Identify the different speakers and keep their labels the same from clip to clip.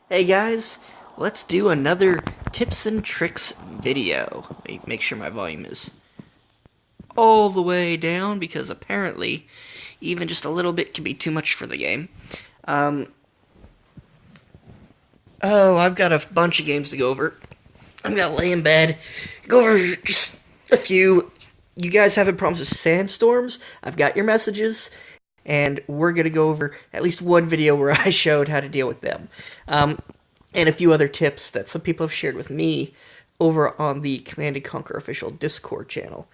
Speaker 1: Hey guys, let's do another tips and tricks video. Let me make sure my volume is all the way down because apparently even just a little bit can be too much for the game. Um, I've got a bunch of games to go over. I'm gonna lay in bed, go over just a few. You guys having problems with sandstorms? I've got your messages, and we're gonna go over at least one video where I showed how to deal with them. And a few other tips that some people have shared with me over on the Command and Conquer official Discord channel.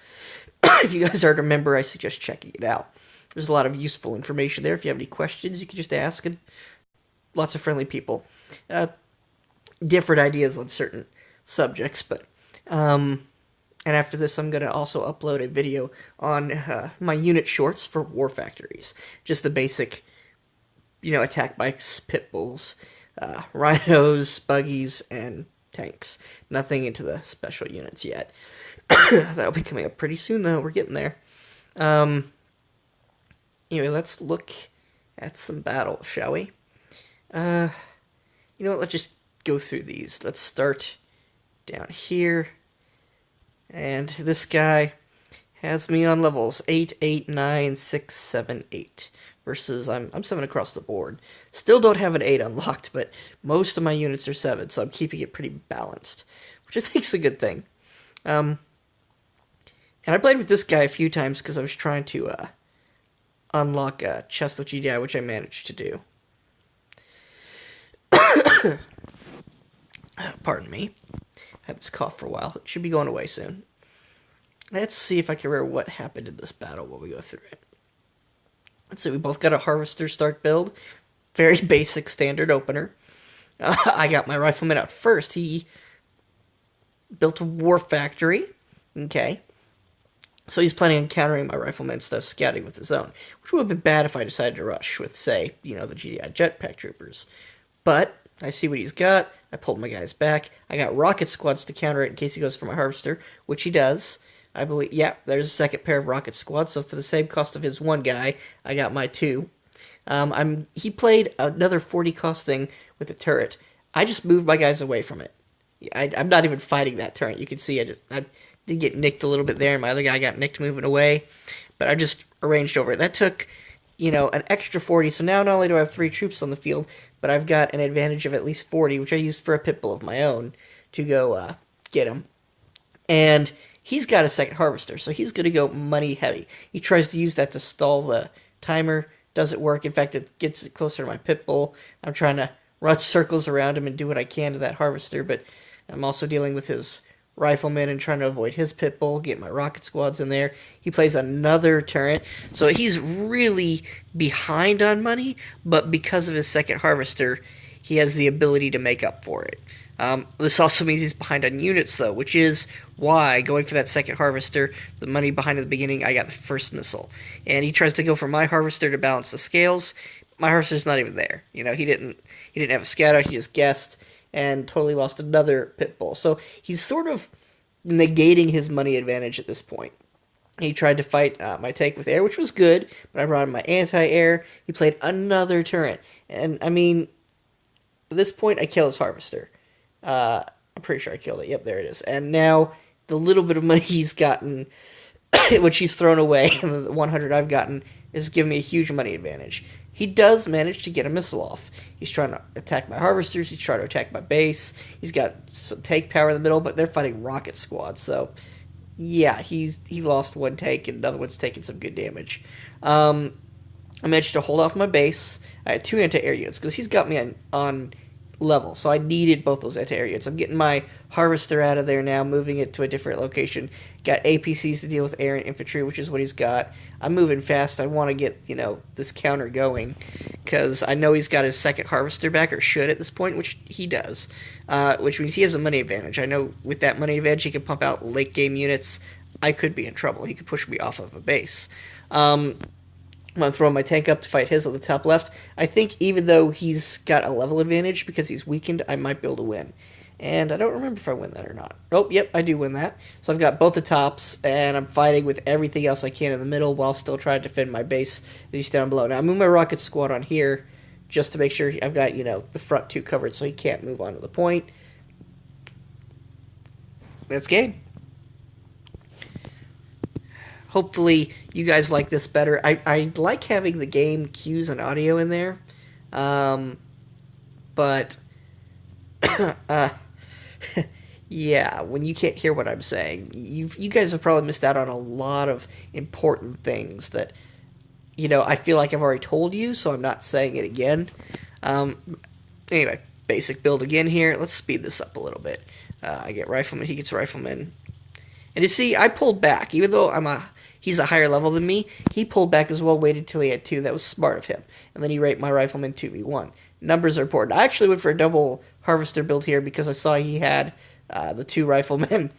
Speaker 1: If you guys aren't a member, I suggest checking it out. There's a lot of useful information there. If you have any questions, you can just ask, and lots of friendly people. Uh, Different ideas on certain subjects, but and after this, I'm gonna also upload a video on my unit shorts for war factories. Just the basic, attack bikes, pit bulls, rhinos, buggies, and tanks. Nothing into the special units yet. That'll be coming up pretty soon, though. We're getting there. Um, anyway, let's look at some battles, shall we? Uh, you know what? Let's just go through these. Let's start down here. And this guy has me on levels 8, 8, 9, 6, 7, 8. Versus I'm 7 across the board. Still don't have an 8 unlocked, but most of my units are 7, so I'm keeping it pretty balanced, which I think is a good thing. And I played with this guy a few times because I was trying to unlock a chest of GDI, which I managed to do. Pardon me. I had this cough for a while. It should be going away soon. Let's see if I can remember what happened in this battle while we go through it. Let's see, we both got a Harvester start build. Very basic standard opener. I got my rifleman out first. He built a war factory. Okay. So he's planning on countering my rifleman instead of scouting with his own. Which would have been bad if I decided to rush with, say, the GDI jetpack troopers. But I see what he's got. I pulled my guys back. I got rocket squads to counter it in case he goes for my harvester, which he does. I believe, yeah, there's a second pair of rocket squads, so for the same cost of his one guy, I got my two. He played another 40 cost thing with a turret. I just moved my guys away from it. I'm not even fighting that turret. You can see I did get nicked a little bit there, and my other guy got nicked moving away, but I just arranged over it. That took, an extra 40, so now not only do I have 3 troops on the field, but I've got an advantage of at least 40, which I used for a pit bull of my own to go get him. And he's got a second harvester, so he's going to go money heavy. He tries to use that to stall the timer. Doesn't work. In fact, it gets it closer to my pit bull. I'm trying to run circles around him and do what I can to that harvester, but I'm also dealing with his rifleman and trying to avoid his pit bull, get my rocket squads in there. He plays another turret, so he's really behind on money, but because of his second harvester, he has the ability to make up for it. This also means he's behind on units, though, which is why, going for that second harvester, the money behind at the beginning, I got the first missile. And he tries to go for my harvester to balance the scales. My harvester's not even there. He didn't have a scout out, he just guessed, and totally lost another pit bull. So he's sort of negating his money advantage at this point. He tried to fight my tank with air, which was good, but I brought in my anti-air. He played another turret. And, at this point, I kill his harvester. I'm pretty sure I killed it. Yep, there it is. And now the little bit of money he's gotten, which he's thrown away, and the 100 I've gotten, is giving me a huge money advantage. He does manage to get a missile off. He's trying to attack my harvesters. He's trying to attack my base. He's got some tank power in the middle, but they're fighting rocket squads. So, yeah, he lost one tank, and another one's taking some good damage. I managed to hold off my base. I had 2 anti-air units, because he's got me on level, so I needed both those anti-air units. I'm getting my harvester out of there now, moving it to a different location. Got APCs to deal with air and infantry, which is what he's got. I'm moving fast. I want to get, this counter going, because I know he's got his second harvester back, or should at this point, which he does, which means he has a money advantage. I know with that money advantage, he can pump out late-game units. I could be in trouble. He could push me off of a base. I'm throwing my tank up to fight his on the top left. I think even though he's got a level advantage because he's weakened, I might be able to win. And I don't remember if I win that or not. Oh, yep, I do win that. So I've got both the tops, and I'm fighting with everything else I can in the middle while still trying to defend my base that he's down below. Now, I move my rocket squad on here just to make sure I've got, the front two covered so he can't move on to the point. That's game. Hopefully you guys like this better. I like having the game cues and audio in there. But yeah, when you can't hear what I'm saying, you guys have probably missed out on a lot of important things that, I feel like I've already told you, so I'm not saying it again. Anyway, basic build again here. Let's speed this up a little bit. I get Rifleman, he gets Rifleman. And you see, I pulled back. Even though he's a higher level than me, he pulled back as well, waited till he had 2. That was smart of him. And then he raped my Rifleman 2v1. Numbers are important. I actually went for a double Harvester build here because I saw he had the 2 Riflemen.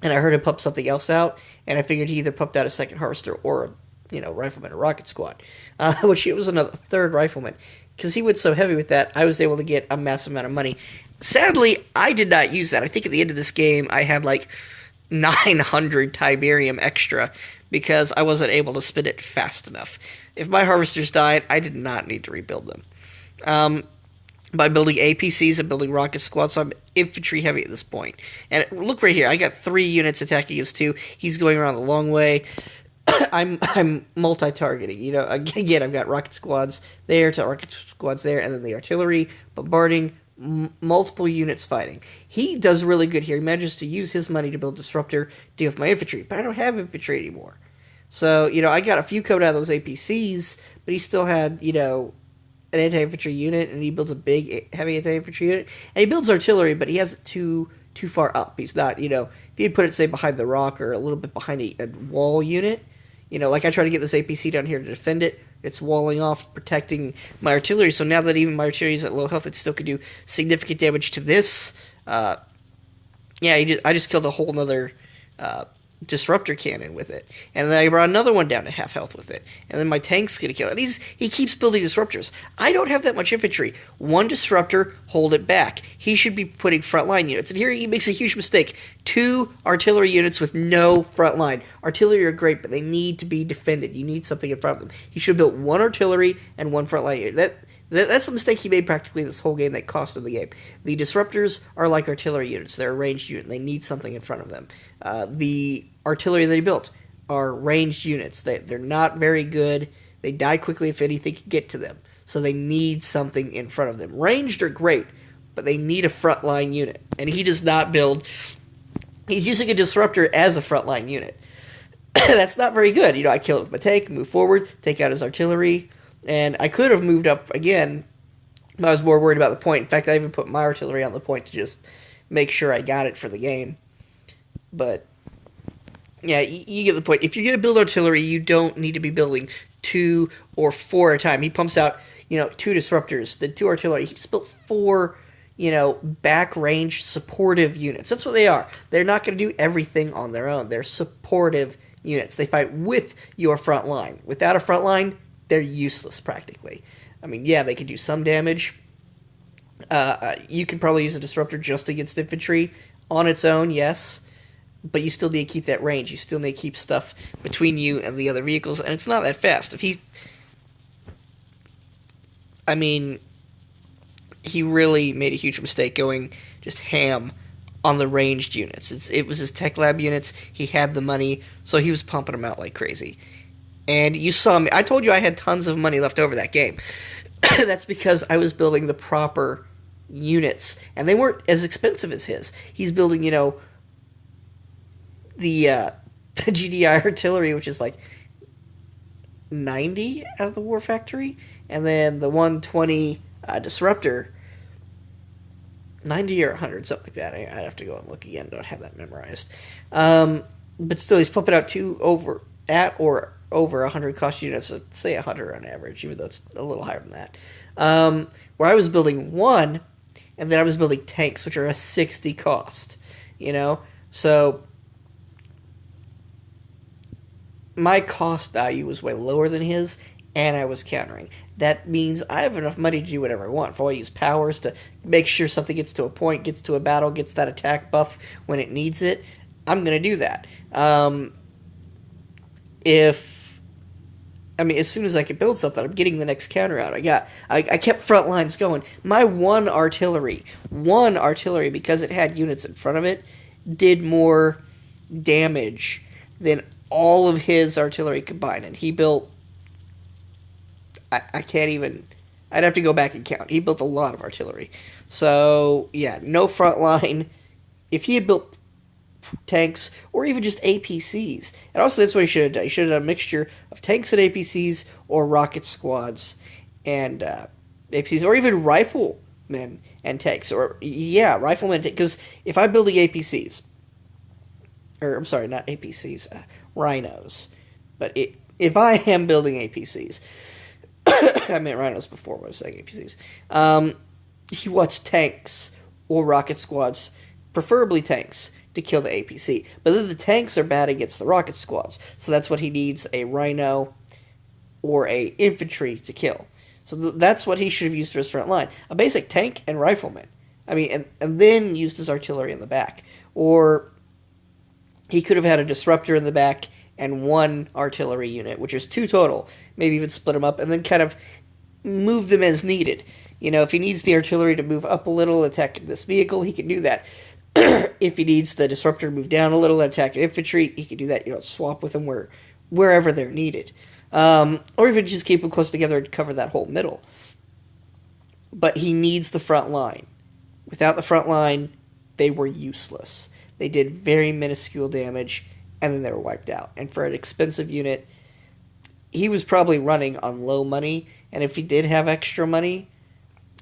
Speaker 1: And I heard him pump something else out, and I figured he either pumped out a second Harvester or Rifleman or Rocket Squad. Which it was another 3rd Rifleman. Because he went so heavy with that, I was able to get a massive amount of money. Sadly, I did not use that. I think at the end of this game, I had like 900 Tiberium extra because I wasn't able to spin it fast enough. If my Harvesters died, I did not need to rebuild them. By building APCs and building Rocket Squad, so I'm infantry heavy at this point. And look right here, I got 3 units attacking his 2. He's going around the long way. I'm multi-targeting. Again, I've got rocket squads there, and then the artillery bombarding, multiple units fighting. He does really good here. He manages to use his money to build Disruptor, deal with my infantry, but I don't have infantry anymore. So, I got a few code out of those APCs, but he still had, an anti-infantry unit, and he builds a big, heavy anti-infantry unit, and he builds artillery, but he has it too far up. He's not, if he had put it, say, behind the rock or a little bit behind a wall unit, like I try to get this APC down here to defend it, it's walling off, protecting my artillery. So now that even my artillery is at low health, it still could do significant damage to this. I just killed a whole nother Disruptor cannon with it. And then I brought another one down to half health with it. And then my tank's gonna kill it. He keeps building Disruptors. I don't have that much infantry. 1 Disruptor, hold it back. He should be putting frontline units. And here he makes a huge mistake. 2 artillery units with no frontline. Artillery are great, but they need to be defended. You need something in front of them. He should have built 1 artillery and 1 frontline unit. That's a mistake he made practically this whole game that cost him the game. The Disruptors are like artillery units. They're a ranged unit. They need something in front of them. The artillery that he built are ranged units. They're not very good. They die quickly if anything can get to them. So they need something in front of them. Ranged are great, but they need a frontline unit. And he does not build... He's using a Disruptor as a frontline unit. That's not very good. I kill it with my tank, move forward, take out his artillery... And I could have moved up again, but I was more worried about the point. In fact, I even put my artillery on the point to just make sure I got it for the game. But, yeah, you get the point. If you're going to build artillery, you don't need to be building 2 or 4 at a time. He pumps out, 2 Disruptors, the 2 artillery. He just built 4, back-range supportive units. That's what they are. They're not going to do everything on their own. They're supportive units. They fight with your front line. Without a front line, they're useless, practically. I mean, yeah, they can do some damage. You can probably use a Disruptor just against infantry. On its own, yes. But you still need to keep that range. You still need to keep stuff between you and the other vehicles. And it's not that fast. He really made a huge mistake going just ham on the ranged units. It was his Tech Lab units. He had the money, so he was pumping them out like crazy. And you saw me. I told you I had tons of money left over that game. That's because I was building the proper units. And they weren't as expensive as his. He's building, the GDI artillery, which is like 90 out of the War Factory. And then the 120 Disruptor, 90 or 100, something like that. I'd have to go and look again. I don't have that memorized. But still, he's pumping out over 100 cost units, so say 100 on average, even though it's a little higher than that. Where I was building 1, and then I was building tanks, which are a 60 cost, So my cost value was way lower than his, and I was countering. That means I have enough money to do whatever I want. If I use powers to make sure something gets to a point, gets to a battle, gets that attack buff when it needs it, I'm going to do that. If I mean, as soon as I could build something, I'm getting the next counter out. I kept front lines going. My one artillery, because it had units in front of it, did more damage than all of his artillery combined. And he built, I can't even, I'd have to go back and count. He built a lot of artillery. So, yeah, no front line. If he had built tanks or even just APCs, and also that's what he should have done. He should have done a mixture of tanks and APCs or rocket squads and APCs, or even riflemen and tanks. Or, yeah, riflemen, because if I'm building APCs, or I'm sorry, not APCs, rhinos, but if I am building APCs, I meant rhinos before when I was saying APCs. He wants tanks or rocket squads, preferably tanks, to kill the APC. But then the tanks are bad against the rocket squads, so that's what he needs, a rhino or a infantry to kill. So that's what he should have used for his front line. A basic tank and rifleman. I mean, and then used his artillery in the back. Or he could have had a disruptor in the back and one artillery unit, which is 2 total. Maybe even split them up and then kind of move them as needed. You know, if he needs the artillery to move up a little, attack this vehicle, he can do that. If he needs the disruptor to move down a little and attack infantry, he can do that. You know, swap with them wherever they're needed. Or even just keep them close together and cover that whole middle. But he needs the front line. Without the front line, they were useless. They did very minuscule damage, and then they were wiped out. And for an expensive unit, he was probably running on low money, and if he did have extra money,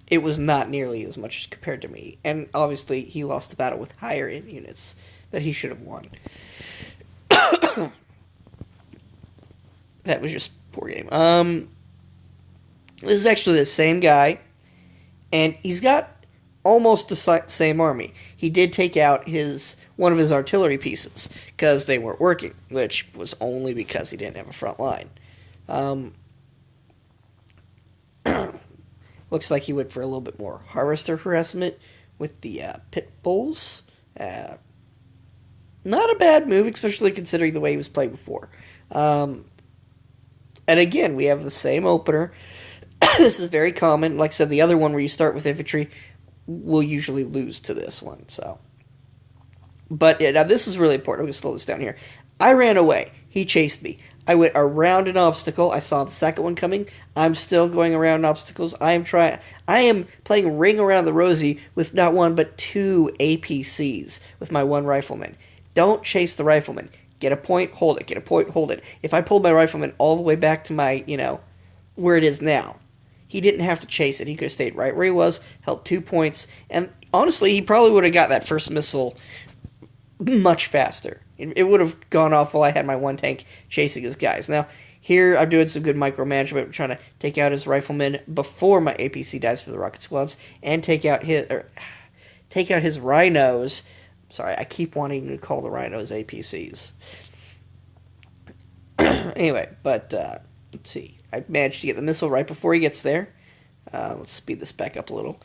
Speaker 1: it was not nearly as much as compared to me. And obviously, he lost the battle with higher end units that he should have won. That was just poor game. This is actually the same guy, and he's got almost the same army. He did take out one of his artillery pieces because they weren't working, which was only because he didn't have a front line. Looks like he went for a little bit more harvester harassment with the pit bulls. Not a bad move, especially considering the way he was played before. And again, we have the same opener. This is very common. Like I said, the other one where you start with infantry will usually lose to this one. So, but yeah, now this is really important. I'm going to slow this down here. I ran away. He chased me. I went around an obstacle. I saw the second one coming. I'm still going around obstacles. I am playing Ring Around the Rosie with not one but 2 APCs with my one rifleman. Don't chase the rifleman. Get a point, hold it. Get a point, hold it. If I pulled my rifleman all the way back to my, where it is now, he didn't have to chase it. He could have stayed right where he was, held 2 points, and honestly, he probably would have got that first missile much faster. It would have gone off while I had my one tank chasing his guys. Now, here I'm doing some good micromanagement. I'm trying to take out his riflemen before my APC dies for the rocket squads, and take out his rhinos. Sorry, I keep wanting to call the rhinos APCs. Anyway, but let's see. I managed to get the missile right before he gets there. Let's speed this back up a little.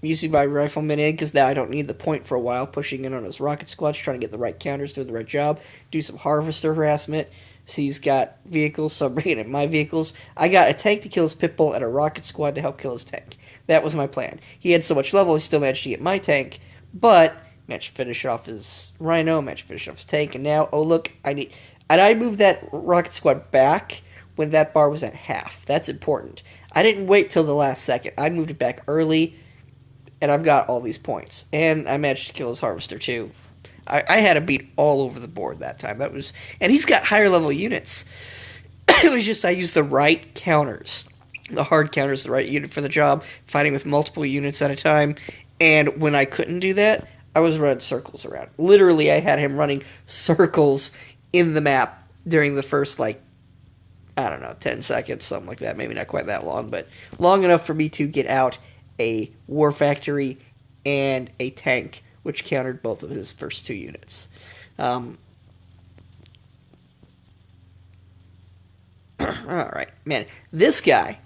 Speaker 1: Using my rifleman in, because now I don't need the point for a while, pushing in on his rocket squads, trying to get the right counters, doing the right job, do some harvester harassment. So he's got vehicles, so I'm bringing in my vehicles. I got a tank to kill his pitbull and a rocket squad to help kill his tank. That was my plan. He had so much level, he still managed to get my tank, but managed to finish off his rhino, managed to finish off his tank, and now, oh look, and I moved that rocket squad back when that bar was at half. That's important. I didn't wait till the last second. I moved it back early, and I've got all these points. And I managed to kill his harvester, too. I had a beat all over the board that time. And he's got higher level units. It was just I used the right counters. The hard counters, the right unit for the job, fighting with multiple units at a time. And when I couldn't do that, I was running circles around. Literally, I had him running circles in the map during the first, 10 seconds, something like that. Maybe not quite that long, but long enough for me to get out a war factory and a tank, which countered both of his first 2 units. Alright, man, this guy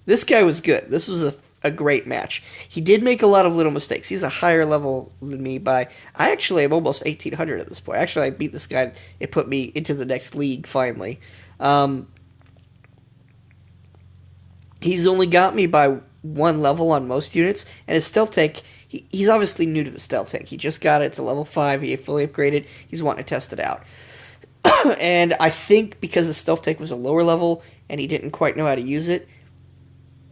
Speaker 1: was good. This was a great match. He did make a lot of little mistakes. He's a higher level than me I actually am almost 1800 at this point. Actually, I beat this guy. It put me into the next league, finally. He's only got me by one level on most units, and his stealth tank, he's obviously new to the stealth tank. He just got it. It's a level 5. He fully upgraded. He's wanting to test it out. And I think because the stealth tank was a lower level and he didn't quite know how to use it,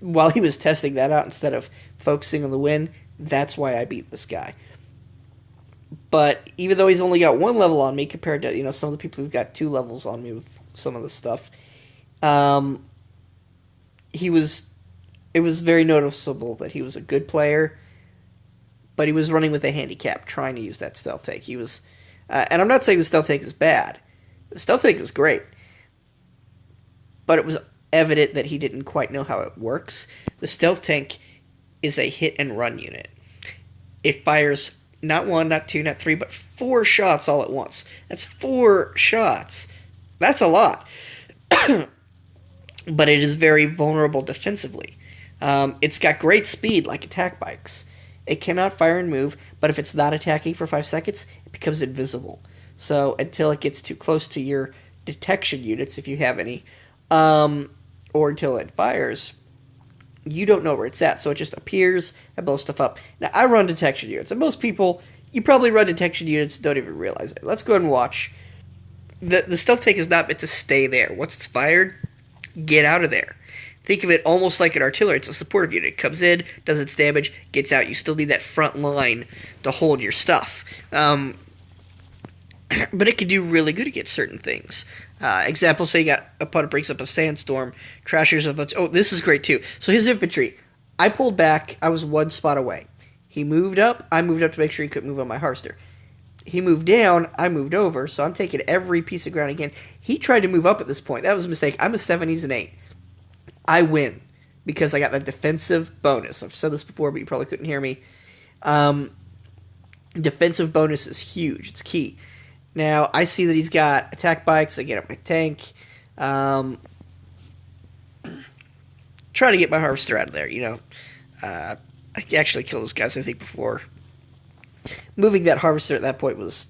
Speaker 1: while he was testing that out instead of focusing on the win, that's why I beat this guy. But even though he's only got one level on me compared to some of the people who've got 2 levels on me with some of the stuff, it was very noticeable that he was a good player, but he was running with a handicap trying to use that stealth tank. He was, and I'm not saying the stealth tank is bad. The stealth tank is great, but it was evident that he didn't quite know how it works. The stealth tank is a hit and run unit. It fires not 1, not 2, not 3, but 4 shots all at once. That's 4 shots. That's a lot. But it is very vulnerable defensively. It's got great speed, like attack bikes. It cannot fire and move, but if it's not attacking for 5 seconds, it becomes invisible. So until it gets too close to your detection units, if you have any, or until it fires, you don't know where it's at. So it just appears and blows stuff up. Now, I run detection units, and most people, you probably run detection units, don't even realize it. Let's go ahead and watch. The stealth tank is not meant to stay there. Once it's fired, get out of there. Think of it almost like an artillery. It's a supportive unit. It comes in, does its damage, gets out. You still need that front line to hold your stuff. But it can do really good against certain things. Example, say you got opponent brings up a sandstorm, trashers a bunch. Oh, this is great too. So his infantry, I pulled back. I was 1 spot away. He moved up. I moved up to make sure he couldn't move on my harvester. He moved down. I moved over. So I'm taking every piece of ground again. He tried to move up at this point. That was a mistake. I'm a 7. He's an 8. I win because I got that defensive bonus. I've said this before, but you probably couldn't hear me. Defensive bonus is huge. It's key. Now, I see that he's got attack bikes. I get up my tank. Try to get my harvester out of there, I actually killed those guys, I think, before. Moving that harvester at that point was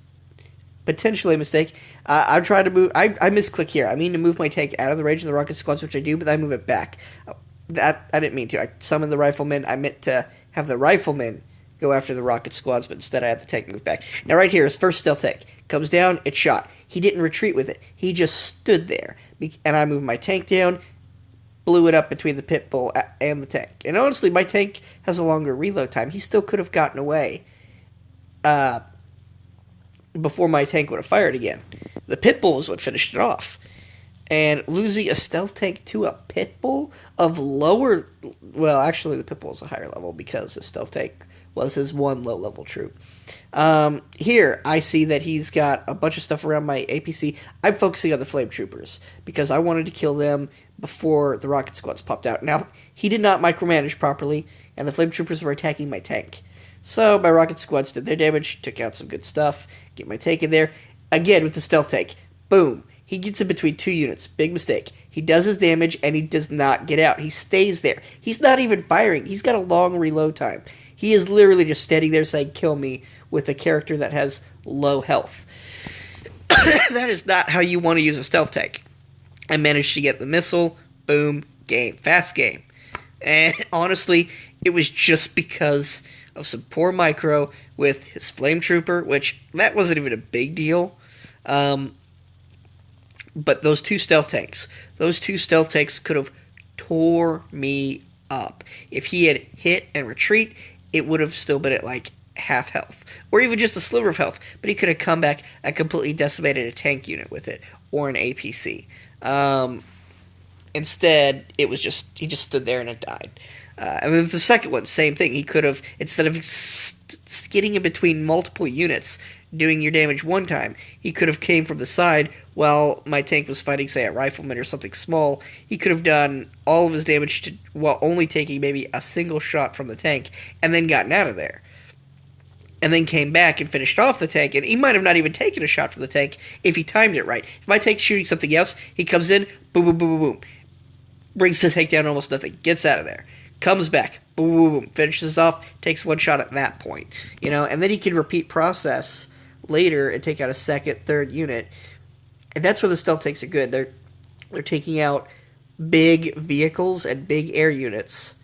Speaker 1: potentially a mistake. I'm trying to move. I misclick here. I mean to move my tank out of the range of the rocket squads, which I do, but I move it back. That I didn't mean to. I summoned the riflemen. I meant to have the riflemen go after the rocket squads, but instead I had the tank move back. Now right here, his first stealth tank comes down. It's shot. He didn't retreat with it. He just stood there, and I moved my tank down, blew it up between the pit bull and the tank. And honestly, my tank has a longer reload time. He still could have gotten away before my tank would have fired again. The pit bull is what finished it off. And losing a stealth tank to a pit bull of lower... Well, actually, the pit bull is a higher level because the stealth tank was his 1 low-level troop. Here, I see that he's got a bunch of stuff around my APC. I'm focusing on the flame troopers because I wanted to kill them before the rocket squads popped out. Now, he did not micromanage properly, and the flame troopers were attacking my tank. So my rocket squads did their damage, took out some good stuff, get my tank in there. Again, with the stealth tank. Boom. He gets in between 2 units. Big mistake. He does his damage, and he does not get out. He stays there. He's not even firing. He's got a long reload time. He is literally just standing there saying, kill me, with a character that has low health. That is not how you want to use a stealth tank. I managed to get the missile. Boom. Game. Fast game. And honestly, it was just because of some poor micro with his flame trooper, which that wasn't even a big deal. But those 2 stealth tanks could have tore me up. If he had hit and retreat, it would have still been at like half health, or even just a sliver of health, but he could have come back and completely decimated a tank unit with it, or an APC. Instead, he just stood there and it died. And then the second one, same thing. He could have, instead of getting in between multiple units, doing your damage one time, he could have came from the side while my tank was fighting, say, a rifleman or something small. He could have done all of his damage while only taking maybe a single shot from the tank, and then gotten out of there. And then came back and finished off the tank, and he might have not even taken a shot from the tank if he timed it right. If my tank's shooting something else, he comes in, boom, boom, boom, boom, boom. Brings the tank down almost nothing, gets out of there. Comes back, boom, boom, boom, finishes off, takes 1 shot at that point. And then he can repeat process later and take out a second, third unit. And that's where the stealth tanks are good. They're taking out big vehicles and big air units,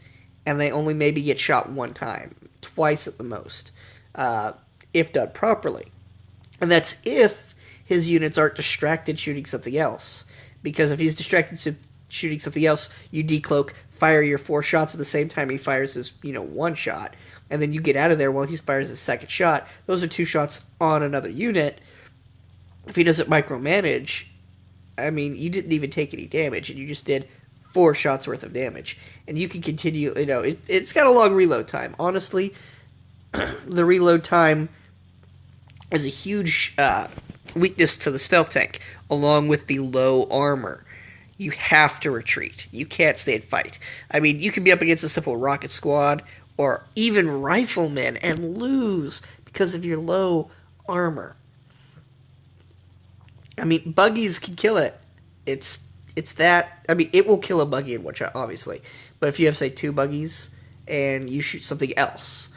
Speaker 1: and they only maybe get shot one time, twice at the most, if done properly. And that's if his units aren't distracted shooting something else. Because if he's distracted shooting something else, you decloak, fire your 4 shots at the same time he fires his, 1 shot, and then you get out of there while he fires his second shot. Those are 2 shots on another unit. If he doesn't micromanage, I mean, you didn't even take any damage, and you just did 4 shots worth of damage. And you can continue, it's got a long reload time. Honestly, the reload time is a huge weakness to the stealth tank, along with the low armor. You have to retreat. You can't stay and fight. I mean, you can be up against a simple rocket squad or even riflemen and lose because of your low armor. I mean, buggies can kill it. It's that. I mean, it will kill a buggy in one shot, obviously. But if you have, say, 2 buggies and you shoot something else,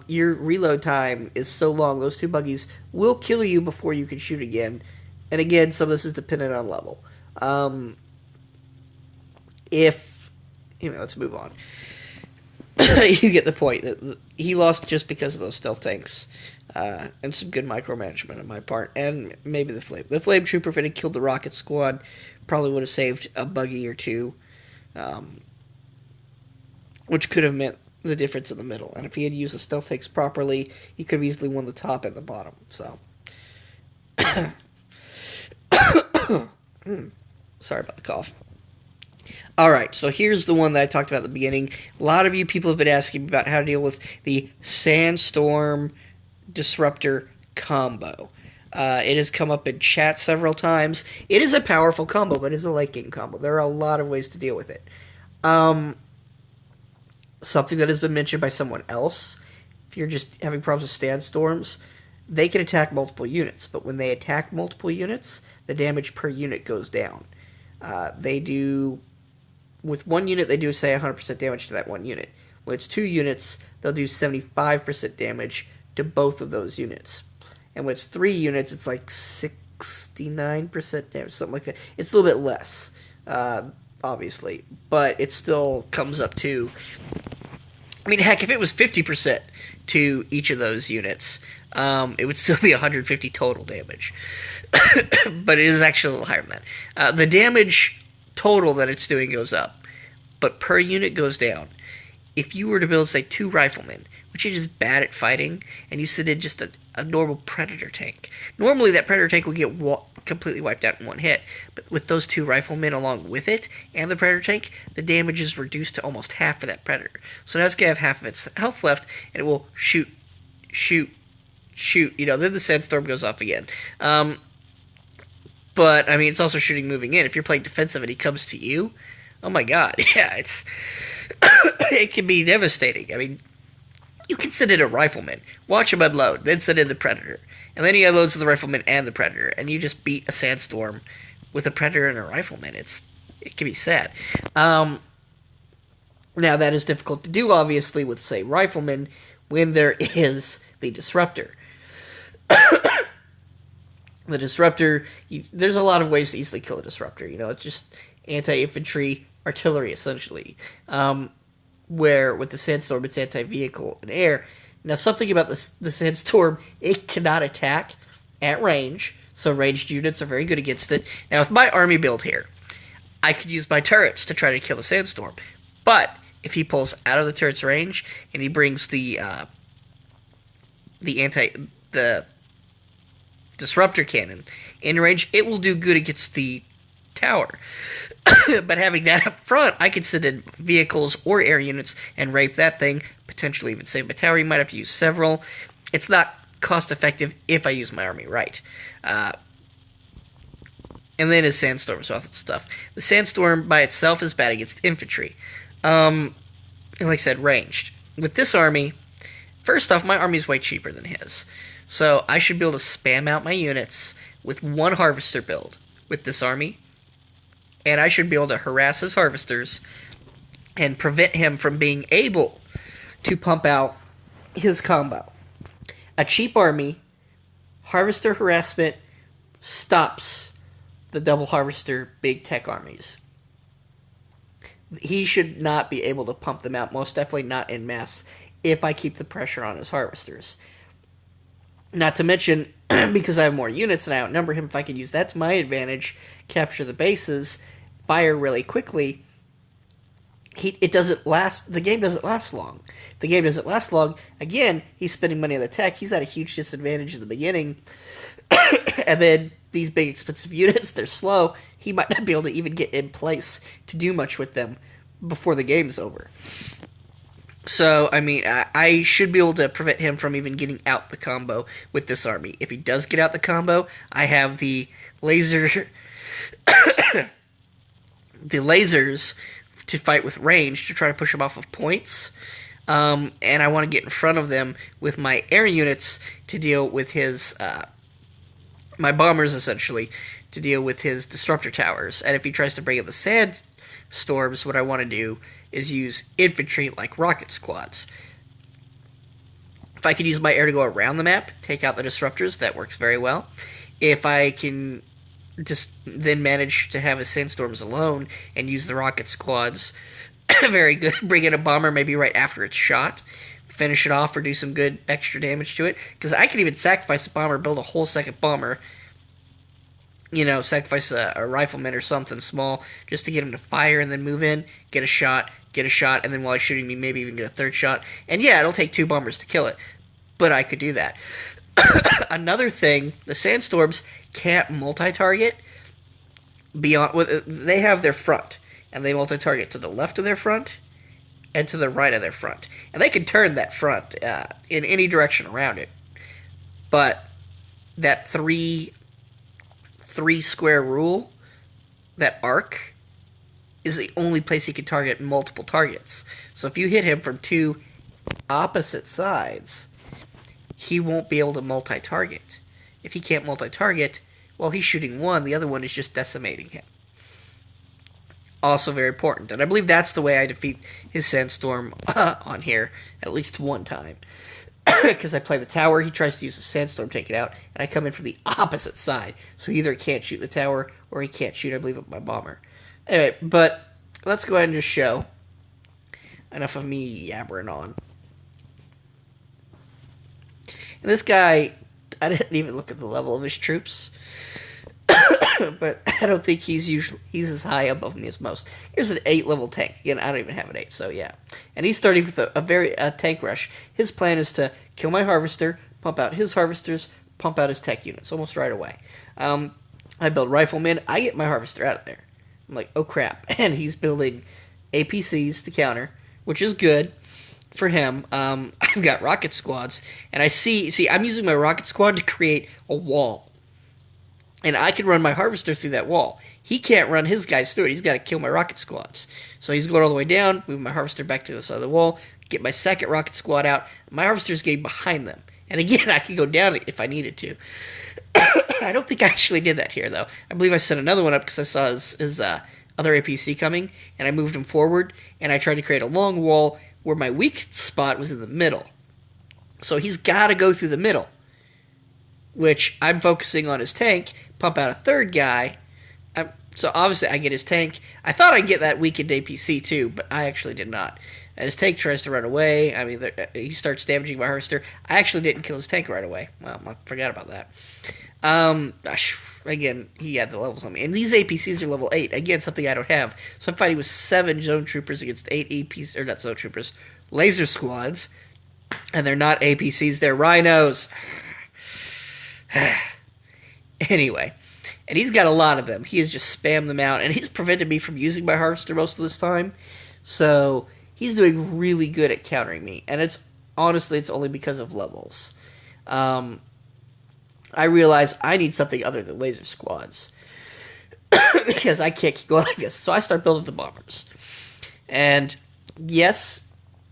Speaker 1: your reload time is so long, those 2 buggies will kill you before you can shoot again. And again, some of this is dependent on level. Let's move on. You get the point. He lost just because of those stealth tanks, and some good micromanagement on my part, and maybe the flame. The flame trooper, if it had killed the rocket squad, probably would have saved a buggy or 2, which could have meant the difference in the middle. And if he had used the stealth tanks properly, he could have easily won the top and the bottom. So, sorry about the cough. Alright, so here's the one that I talked about at the beginning. A lot of you people have been asking about how to deal with the Sandstorm Disruptor combo. It has come up in chat several times. It is a powerful combo, but it is a late game combo. There are a lot of ways to deal with it. Something that has been mentioned by someone else, if you're just having problems with Sandstorms, they can attack multiple units, but when they attack multiple units, the damage per unit goes down. With 1 unit, they do, say, 100% damage to that 1 unit. When it's 2 units, they'll do 75% damage to both of those units. And when it's 3 units, it's like 69% damage, something like that. It's a little bit less, obviously, but it still comes up to... I mean, heck, if it was 50% to each of those units, it would still be 150 total damage. But it is actually a little higher than that. The damage total that it's doing goes up, but per unit goes down. If you were to build, say, 2 riflemen, which are just bad at fighting, and you sit in just a normal Predator tank, normally that Predator tank would get completely wiped out in 1 hit, but with those 2 riflemen along with it, and the Predator tank, the damage is reduced to almost half for that Predator. So now it's going to have half of its health left, and it will shoot, then the Sandstorm goes off again. But, I mean, it's also shooting moving in. If you're playing defensive and he comes to you, oh my god, yeah, it can be devastating. I mean, you can send in a rifleman, watch him unload, then send in the Predator. And then he unloads the rifleman and the Predator, and you just beat a Sandstorm with a Predator and a rifleman. It can be sad. Now, that is difficult to do, obviously, with, say, riflemen, when there is the Disruptor. The Disruptor, there's a lot of ways to easily kill a Disruptor. It's just anti-infantry artillery, essentially. Where with the Sandstorm, it's anti-vehicle and air. Now, something about the Sandstorm, it cannot attack at range, so ranged units are very good against it. Now, with my army build here, I could use my turrets to try to kill the Sandstorm. But if he pulls out of the turret's range and he brings the Disruptor cannon in range, it will do good against the tower. But having that up front, I could send in vehicles or air units and rape that thing, potentially even save my tower. You might have to use several. It's not cost effective if I use my army right. And then his Sandstorm, so stuff. The Sandstorm by itself is bad against infantry. And like I said, ranged. With this army, first off, my army is way cheaper than his. So I should be able to spam out my units with 1 harvester build with this army. And I should be able to harass his harvesters and prevent him from being able to pump out his combo. A cheap army, harvester harassment stops the double harvester big tech armies. he should not be able to pump them out, most definitely not in mass, if I keep the pressure on his harvesters. Not to mention, because I have more units and I outnumber him, if I could use that to my advantage, capture the bases, fire really quickly, it doesn't last. The game doesn't last long. The game doesn't last long. Again, he's spending money on the tech. He's at a huge disadvantage in the beginning, and then these big expensive units, they're slow. He might not be able to even get in place to do much with them before the game's over. So, I mean, I should be able to prevent him from even getting out the combo with this army. If he does get out the combo, I have the laser, the lasers to fight with range to try to push him off of points. And I want to get in front of them with my air units to deal with his, my bombers essentially, to deal with his disruptor towers. And if he tries to bring in the sandstorms, what I want to do is use infantry like rocket squads. If I can use my air to go around the map, take out the disruptors, that works very well. If I can just then manage to have his sandstorms alone and use the rocket squads, very good. Bring in a bomber maybe right after it's shot, finish it off or do some good extra damage to it. Because I can even sacrifice a bomber, build a whole second bomber, you know, sacrifice a rifleman or something small just to get him to fire and then move in, get a shot, and then while he's shooting me, maybe even get a third shot. And yeah, it'll take 2 bombers to kill it, but I could do that. Another thing, the sandstorms can't multi-target beyond. They have their front, and they multi-target to the left of their front and to the right of their front, and they can turn that front in any direction around it. But that three square rule, that arc, is the only place he can target multiple targets. So if you hit him from 2 opposite sides, he won't be able to multi-target. If he can't multi-target, well, he's shooting one, the other one is just decimating him. Also very important, and I believe that's the way I defeat his sandstorm on here, at least one time. Because I play the tower, he tries to use the sandstorm, take it out, and I come in from the opposite side. So he either can't shoot the tower, or he can't shoot, I believe, at my bomber. Anyway, but let's go ahead and just show. Enough of me yabbering on. And this guy, I didn't even look at the level of his troops. But I don't think he's as high above me as most. Here's an 8 level tank. Again, I don't even have an 8, so yeah. And he's starting with a tank rush. His plan is to kill my harvester, pump out his harvesters, pump out his tech units almost right away. I build riflemen. I get my harvester out of there. I'm like, oh crap. And he's building APCs to counter, which is good for him. I've got rocket squads, and I see, I'm using my rocket squad to create a wall. And I can run my harvester through that wall. He can't run his guys through it. He's got to kill my rocket squads. So he's going all the way down, move my harvester back to the side of the wall, get my second rocket squad out. My harvester's getting behind them. And again, I can go down if I needed to. I don't think I actually did that here, though. I believe I set another one up because I saw his other APC coming, and I moved him forward, and I tried to create a long wall where my weak spot was in the middle. So he's got to go through the middle, which I'm focusing on his tank, pump out a third guy. So obviously I get his tank. I thought I'd get that weakened APC too, but I actually did not. And his tank tries to run away. I mean, he starts damaging my harvester. I actually didn't kill his tank right away. Well, I forgot about that. Again, he had the levels on me. And these APCs are level 8. Again, something I don't have. So I'm fighting with 7 zone troopers against 8 APCs, or not zone troopers, laser squads. And they're not APCs, they're rhinos. Anyway, and he's got a lot of them. He has just spammed them out, and he's prevented me from using my harvester most of this time. So he's doing really good at countering me, and it's only because of levels. I realize I need something other than laser squads because I can't keep going like this. So I start building the bombers, and yes,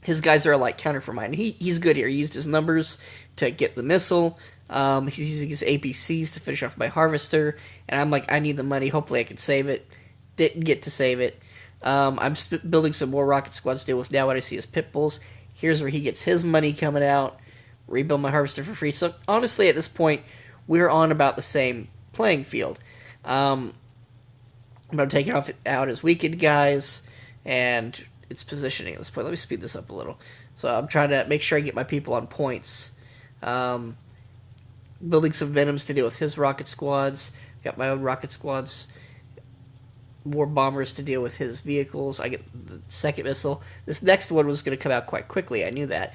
Speaker 1: his guys are a light counter for mine. He's good here. He used his numbers to get the missile. He's using his APCs to finish off my harvester, and I'm like, I need the money. Hopefully I can save it. Didn't get to save it. I'm building some more rocket squads to deal with now when I see his pit bulls. Here's where he gets his money coming out. Rebuild my harvester for free. So honestly, at this point, we're on about the same playing field. But I'm taking out his weakened guys. and its positioning at this point. Let me speed this up a little. So I'm trying to make sure I get my people on points. Building some Venoms to deal with his rocket squads. Got my own rocket squads. More bombers to deal with his vehicles. I get the second missile. This next one was going to come out quite quickly. I knew that.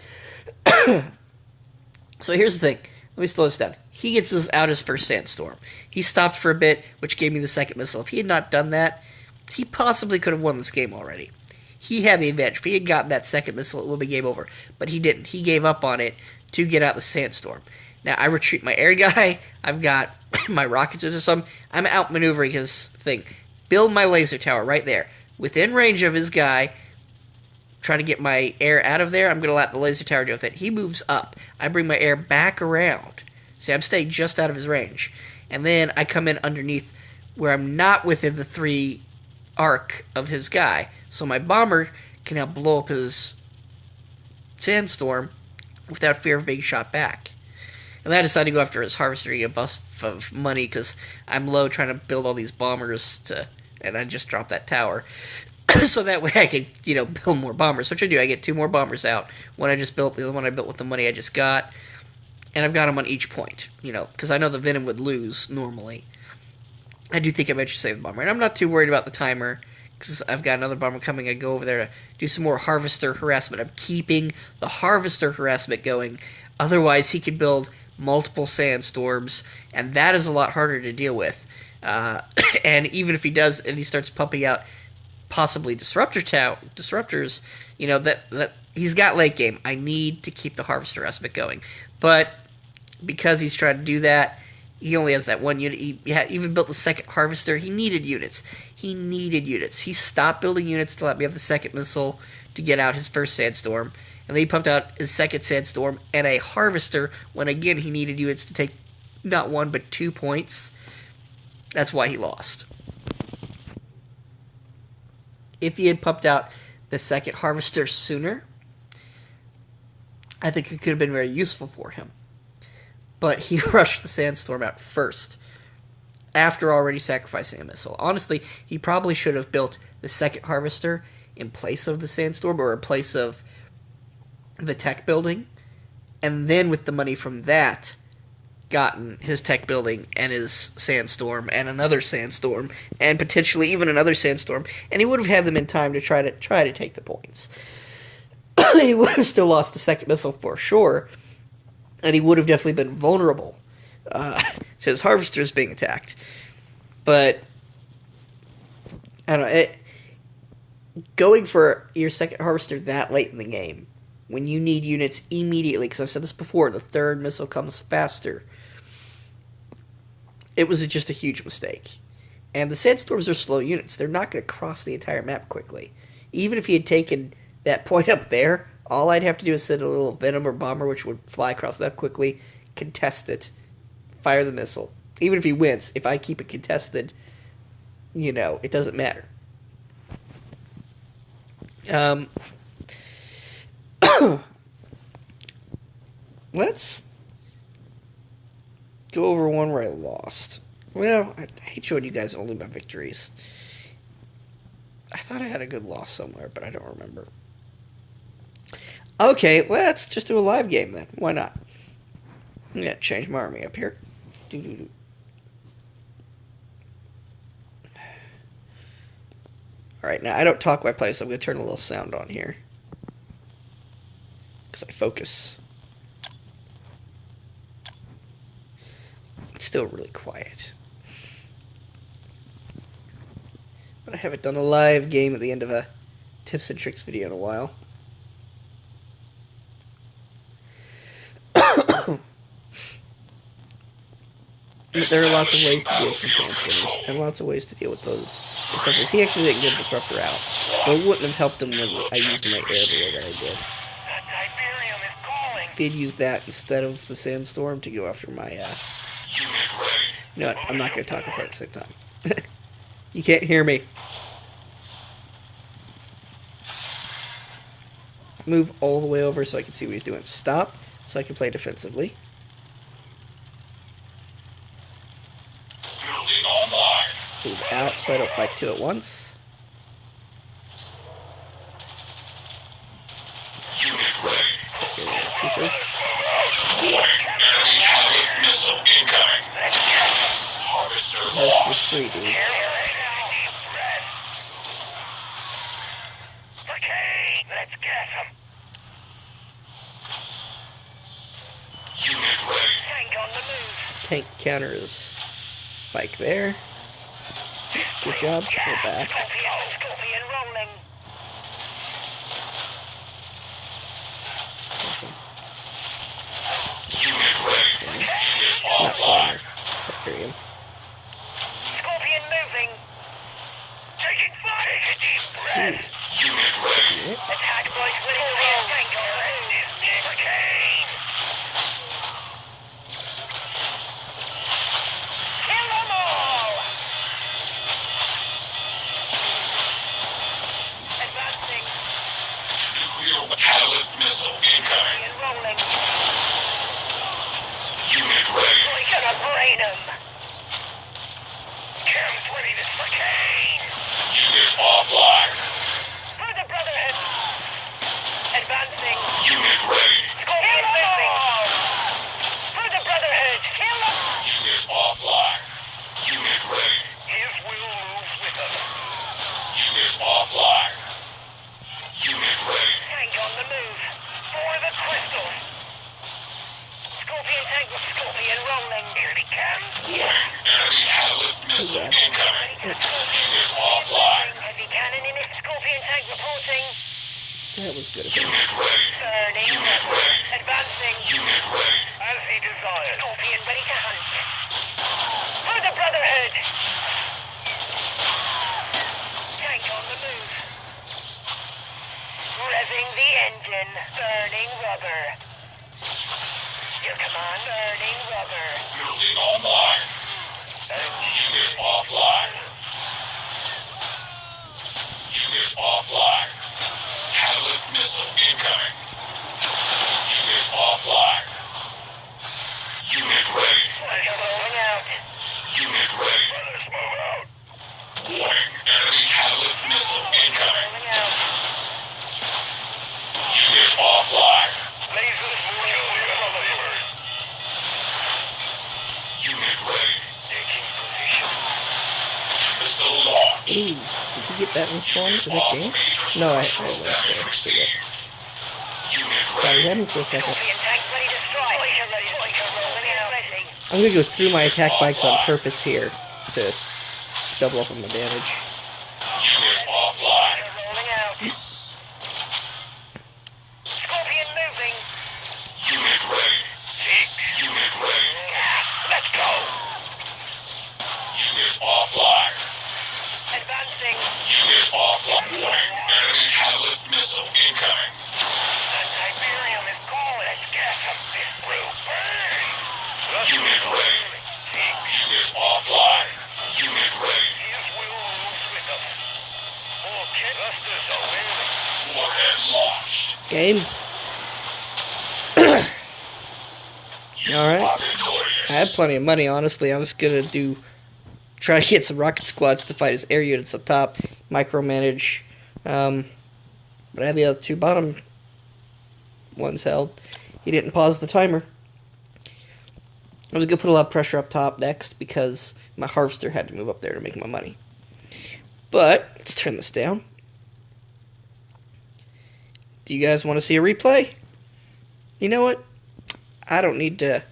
Speaker 1: So here's the thing. Let me slow this down. He gets out his first sandstorm. He stopped for a bit, which gave me the second missile. If he had not done that, he possibly could have won this game already. He had the advantage. If he had gotten that second missile, it would be game over. But he didn't. He gave up on it to get out the sandstorm. Now, I retreat my air guy. I've got my rockets or something. I'm outmaneuvering his thing. Build my laser tower right there. Within range of his guy. Trying to get my air out of there. I'm going to let the laser tower deal with it. He moves up. I bring my air back around. See, I'm staying just out of his range. And then I come in underneath where I'm not within the 3 arc of his guy. So my bomber can now blow up his sandstorm without fear of being shot back. And then I decided to go after his harvester to get a bust of money because I'm low trying to build all these bombers and I just dropped that tower. So that way I could, build more bombers, which I do. I get 2 more bombers out. One I just built, the other one I built with the money I just got. And I've got them on each point, because I know the Venom would lose normally. I do think I might just save the bomber. And I'm not too worried about the timer, because I've got another bomber coming. I go over there to do some more harvester harassment. I'm keeping the harvester harassment going. Otherwise, he could build multiple sandstorms, and that is a lot harder to deal with. And even if he does, and he starts pumping out possibly disruptors, that he's got late game. I need to keep the harvester harassment going. But because he's trying to do that, he only has that 1 unit. He even built the second harvester. He needed units. He stopped building units to let me have the second missile to get out his first sandstorm. And then he pumped out his second sandstorm and a harvester when, again, he needed units to take not 1 but 2 points. That's why he lost. If he had pumped out the second harvester sooner, I think it could have been very useful for him. But he rushed the sandstorm out first, after already sacrificing a missile. Honestly, he probably should have built the second harvester in place of the sandstorm, or in place of the tech building, and then with the money from that, gotten his tech building and his sandstorm and another sandstorm and potentially even another sandstorm, and he would have had them in time to try to take the points. He would have still lost the second missile for sure, and he would have definitely been vulnerable to his harvesters being attacked. But I don't know. Going for your second harvester that late in the game, when you need units immediately, because I've said this before, the third missile comes faster. It was just a huge mistake. And the sandstorms are slow units. They're not going to cross the entire map quickly. Even if he had taken that point up there, all I'd have to do is send a little Venom or Bomber, which would fly across the map quickly, contest it, fire the missile. Even if he wins, if I keep it contested, it doesn't matter. Let's go over one where I lost. Well, I hate showing you guys only my victories. I thought I had a good loss somewhere, but I don't remember. Okay, let's just do a live game then. Why not? Yeah, change my army up here. Alright, now I don't talk while I play, so I'm going to turn a little sound on here. Because I focus. It's still really quiet. But I haven't done a live game at the end of a tips and tricks video in a while. There are lots of ways to deal with some Sandskinners, and lots of ways to deal with those disruptors. He actually didn't get a disruptor out, but it wouldn't have helped him when I used my air the way that I did. If he had used that instead of the sandstorm to go after my, You know what, I'm not going to talk and play at the same time. You can't hear me. Move all the way over so I can see what he's doing. Stop, so I can play defensively. Move out so I don't fight two at once. trooper.
Speaker 2: Warning, enemy catalyst missile incoming. Harvester
Speaker 1: That's
Speaker 2: lost.
Speaker 1: for free, dude.
Speaker 3: Okay, let's get him.
Speaker 2: Unit ready.
Speaker 3: Tank on the move.
Speaker 1: Tank counters bike there. Good job. We're back.
Speaker 3: Scorpion rolling.
Speaker 2: Unit ready. Unit
Speaker 1: Not
Speaker 2: offline.
Speaker 1: fire. Hyperion.
Speaker 3: Scorpion moving. Taking fire. Take a deep breath.
Speaker 2: Unit ready.
Speaker 3: Attack boys with a tank on the move. Hurricane. Kill them all. Advancing.
Speaker 2: Nuclear catalyst missile incoming.
Speaker 3: And rolling.
Speaker 2: Unit ready.
Speaker 3: We're gonna brain him. Cam's ready to hurricane.
Speaker 2: Unit offline.
Speaker 3: For the Brotherhood. Advancing.
Speaker 2: Unit ready.
Speaker 3: Scorpion moving. For the Brotherhood. Kill them.
Speaker 2: Unit offline. Unit ready.
Speaker 3: His will moves with us.
Speaker 2: Unit offline. Unit ready.
Speaker 3: Tank on the move. For the crystals. Scorpion tank with Scorpion rolling. Here he comes.
Speaker 2: Warning, enemy catalyst missile incoming. Unit offline.
Speaker 3: Heavy cannon in it. Scorpion tank reporting.
Speaker 1: That was good of him.
Speaker 2: Unit ready.
Speaker 3: Burning.
Speaker 2: Unit ready.
Speaker 3: Advancing.
Speaker 2: Unit ready.
Speaker 3: As he desires. Scorpion ready to hunt. For the Brotherhood. Tank on the move. Revving the engine. Burning rubber. Your command. Burning rubber.
Speaker 2: Building online. Unit offline. Unit offline. Catalyst missile incoming. Unit offline. Unit ready.
Speaker 3: Flash rolling out.
Speaker 2: Unit ready.
Speaker 3: Brothers move out.
Speaker 2: Warning, enemy catalyst missile incoming.
Speaker 3: Rolling out.
Speaker 2: Unit offline.
Speaker 3: Lasers moving over.
Speaker 2: Unit ready.
Speaker 3: Taking position.
Speaker 2: Missile launch.
Speaker 1: Ooh, did he get that in this one? Is that
Speaker 2: Off
Speaker 1: game?
Speaker 2: major
Speaker 1: No, I
Speaker 2: structural
Speaker 1: was
Speaker 2: damage
Speaker 1: there.
Speaker 2: received. Unit
Speaker 1: Sorry,
Speaker 2: ready.
Speaker 1: had me for a second.
Speaker 3: Scorpion tank ready to strike. Boiler rolling out. Ready.
Speaker 1: I'm gonna go through my attack bikes on purpose here to double up on my damage.
Speaker 2: Unit offline.
Speaker 3: Rolling out. Scorpion moving.
Speaker 2: Unit ready. Unit ready.
Speaker 3: Let's go.
Speaker 2: Unit offline.
Speaker 3: Advancing.
Speaker 2: Unit offline. Warning, enemy catalyst missile incoming.
Speaker 3: The Tiberium is calling. Let's get some this brew burn.
Speaker 2: Unit ready. Unit offline. Unit ready.
Speaker 3: His will moves with us. More canisters are waiting.
Speaker 2: Warhead launched.
Speaker 1: Game. Alright.
Speaker 2: Are victorious.
Speaker 1: I had plenty of money, honestly. I was gonna try to get some rocket squads to fight his air units up top, micromanage. But I had the other two bottom ones held. He didn't pause the timer. I was gonna put a lot of pressure up top next because my harvester had to move up there to make my money. But let's turn this down. Do you guys want to see a replay? You know what? I don't need to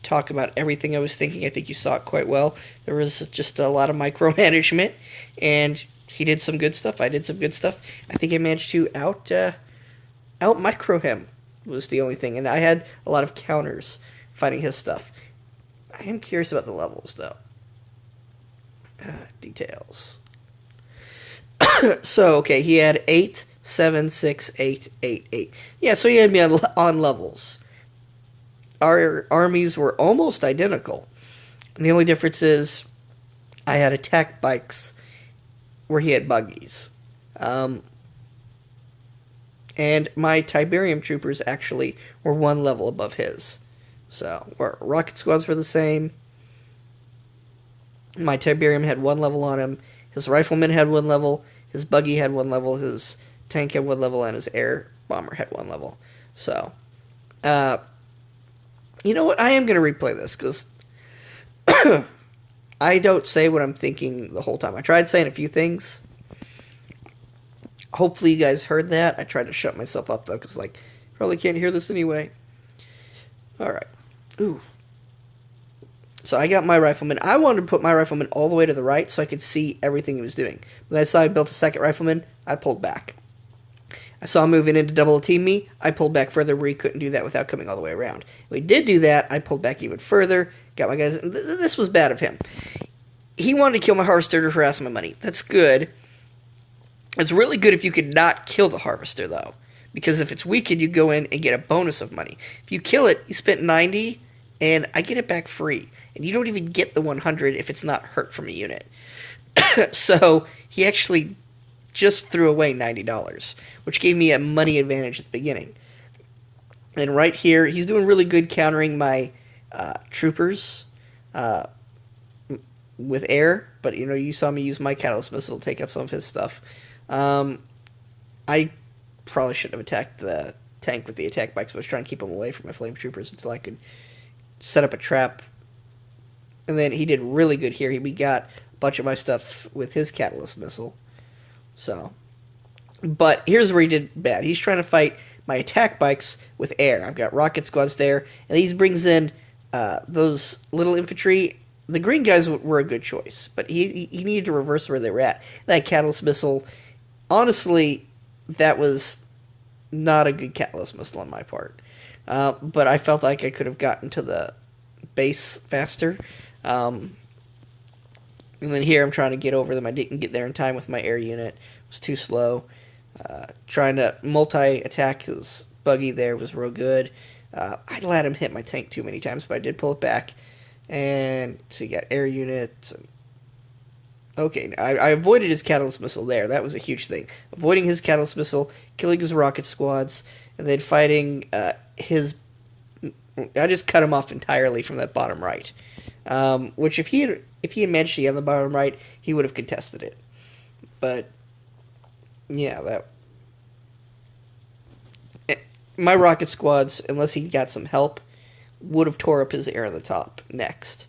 Speaker 1: talk about everything I was thinking. I think you saw it quite well. There was just a lot of micromanagement, and he did some good stuff. I did some good stuff. I think I managed to out micro him was the only thing, and I had a lot of counters fighting his stuff. I am curious about the levels, though. Details. So, okay, he had 8, 7, 6, 8, 8, 8. Yeah, so he had me on levels. Our armies were almost identical. And the only difference is I had attack bikes where he had buggies. And my Tiberium troopers actually were one level above his. So, our rocket squads were the same. My Tiberium had one level on him. His rifleman had one level. His buggy had one level. His tank had one level. And his air bomber had one level. So, You know what? I am going to replay this because I don't say what I'm thinking the whole time. I tried saying a few things. Hopefully you guys heard that. I tried to shut myself up though because like probably can't hear this anyway. All right. Ooh. So I got my rifleman. I wanted to put my rifleman all the way to the right so I could see everything he was doing. When I saw I built a second rifleman, I pulled back. I saw him moving in to double team me. I pulled back further where he couldn't do that without coming all the way around. When he did do that, I pulled back even further. Got my guys. This was bad of him. He wanted to kill my harvester to harass my money. That's good. It's really good if you could not kill the harvester, though. Because if it's weakened, you go in and get a bonus of money. If you kill it, you spent 90, and I get it back free. And you don't even get the 100 if it's not hurt from a unit. So he actually just threw away $90, which gave me a money advantage at the beginning. And right here, he's doing really good countering my troopers with air. But, you know, you saw me use my catalyst missile to take out some of his stuff. I probably shouldn't have attacked the tank with the attack bikes, but I was trying to keep him away from my flame troopers until I could set up a trap. And then he did really good here. We got a bunch of my stuff with his catalyst missile. So, but here's where he did bad. He's trying to fight my attack bikes with air. I've got rocket squads there, and he brings in those little infantry. The green guys were a good choice, but he needed to reverse where they were at. That catalyst missile, honestly, that was not a good catalyst missile on my part. But I felt like I could have gotten to the base faster. And then here I'm trying to get over them. I didn't get there in time with my air unit. It was too slow. Trying to multi-attack his buggy there was real good. I let him hit my tank too many times, but I did pull it back. And so you got air units. Okay, I avoided his catalyst missile there. That was a huge thing. Avoiding his catalyst missile, killing his rocket squads, and then fighting his... I just cut him off entirely from that bottom right. Which if he had managed to get on the bottom right, he would have contested it. But yeah, my rocket squads, unless he got some help, would have tore up his air on the top next.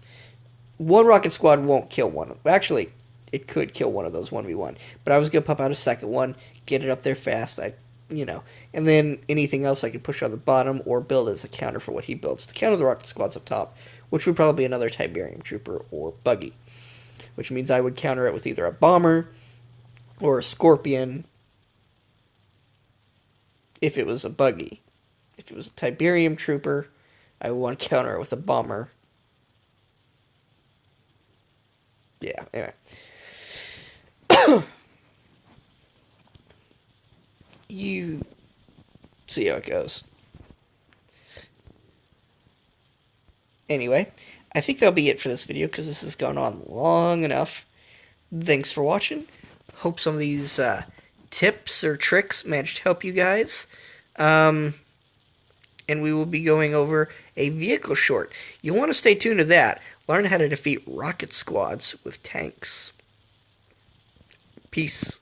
Speaker 1: One rocket squad won't kill one. Actually, it could kill one of those 1v1. But I was gonna pop out a second one, get it up there fast. And then anything else I could push on the bottom or build as a counter for what he builds to counter the rocket squads up top, which would probably be another Tiberium trooper or buggy, which means I would counter it with either a bomber or a scorpion if it was a buggy. If it was a Tiberium trooper, I would want to counter it with a bomber. Yeah, anyway. You see how it goes. Anyway, I think that'll be it for this video because this has gone on long enough. Thanks for watching. Hope some of these tips or tricks managed to help you guys. And we will be going over a vehicle short. You'll want to stay tuned to that. Learn how to defeat rocket squads with tanks. Peace.